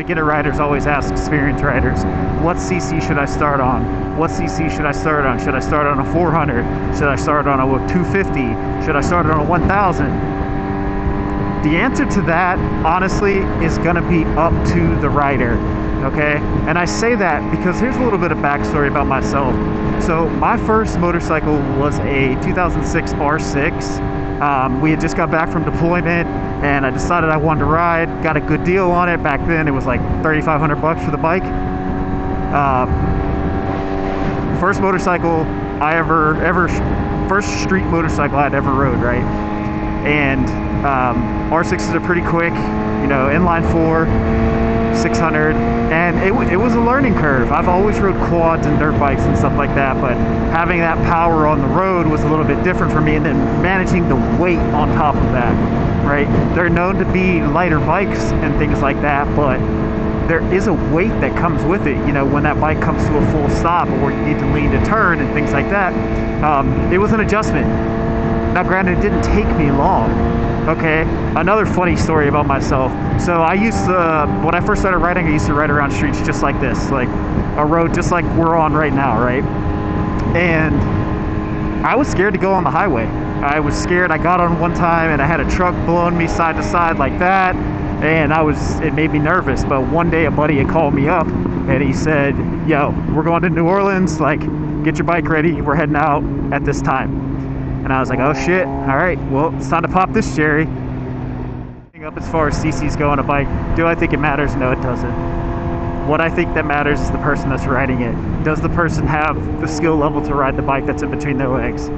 beginner riders always ask experienced riders, what CC should I start on? What CC should I start on? Should I start on a 400? Should I start on a 250? Should I start on a 1000? The answer to that, honestly, is going to be up to the rider, okay? And I say that because here's a little bit of backstory about myself. So my first motorcycle was a 2006 R6. We had just got back from deployment, and I decided I wanted to ride. Got a good deal on it. Back then, it was like $3,500 for the bike. First motorcycle I first street motorcycle I'd ever rode, right? And R6s are pretty quick, you know, inline 4, 600, and it was a learning curve. I've always rode quads and dirt bikes and stuff like that, but having that power on the road was a little bit different for me, and then managing the weight on top of that, right? They're known to be lighter bikes and things like that, but there is a weight that comes with it, you know, when that bike comes to a full stop or you need to lean to turn and things like that. It was an adjustment. Now granted, it didn't take me long. Okay, another funny story about myself. So I used to, when I first started riding, I used to ride around streets just like this, like a road just like we're on right now, right? And I was scared to go on the highway. I was scared. I got on one time and I had a truck blowing me side to side like that, and it made me nervous. But one day a buddy had called me up and he said, yo, we're going to New Orleans, like, get your bike ready, we're heading out at this time. And I was like, oh shit, all right, well, it's time to pop this cherry. Up as far as CCs go on a bike, do I think it matters? No, it doesn't. What I think that matters is the person that's riding it. Does the person have the skill level to ride the bike that's in between their legs?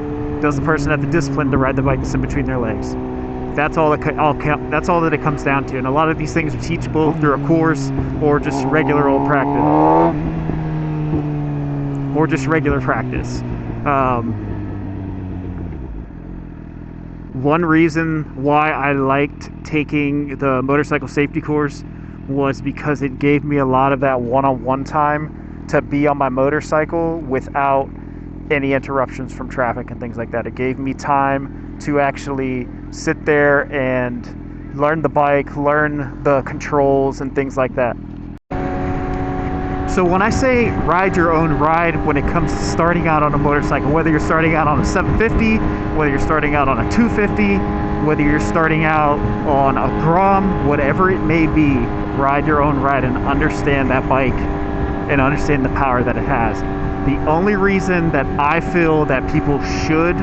Does the person have the discipline to ride the bike that's in between their legs? That's all that it comes down to. And a lot of these things are teachable through a course or just regular old practice. Or just regular practice. One reason why I liked taking the motorcycle safety course was because it gave me a lot of that one-on-one time to be on my motorcycle without any interruptions from traffic and things like that. It gave me time to actually sit there and learn the bike, learn the controls and things like that. So when I say ride your own ride, when it comes to starting out on a motorcycle, whether you're starting out on a 750, whether you're starting out on a 250, whether you're starting out on a Grom, whatever it may be, ride your own ride and understand that bike and understand the power that it has. The only reason that I feel that people should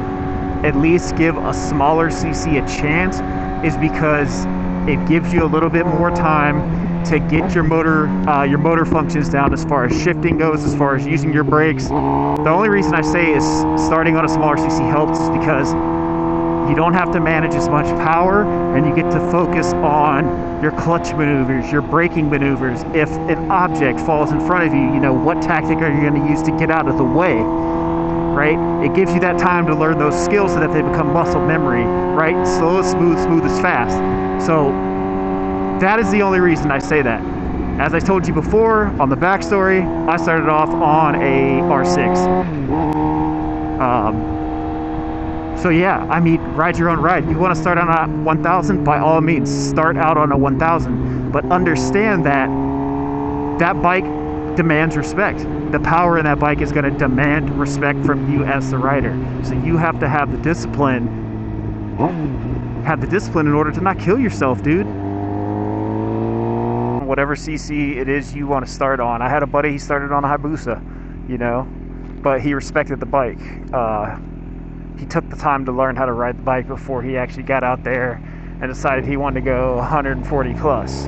at least give a smaller CC a chance is because it gives you a little bit more time to get your motor functions down as far as shifting goes, as far as using your brakes. The only reason I say is starting on a smaller CC helps is because you don't have to manage as much power and you get to focus on your clutch maneuvers, your braking maneuvers. If an object falls in front of you, you know, what tactic are you going to use to get out of the way, right? It gives you that time to learn those skills so that they become muscle memory, right? Slow is smooth, smooth is fast. So that is the only reason I say that. As I told you before, on the backstory, I started off on a R6. So yeah, I mean, ride your own ride. You want to start on a 1000? By all means, start out on a 1000. But understand that that bike demands respect. The power in that bike is going to demand respect from you as the rider. So you have to have the discipline. Have the discipline in order to not kill yourself, dude. Whatever CC it is you want to start on. I had a buddy, he started on a Hayabusa, you know, but he respected the bike. He took the time to learn how to ride the bike before he actually got out there and decided he wanted to go 140 plus.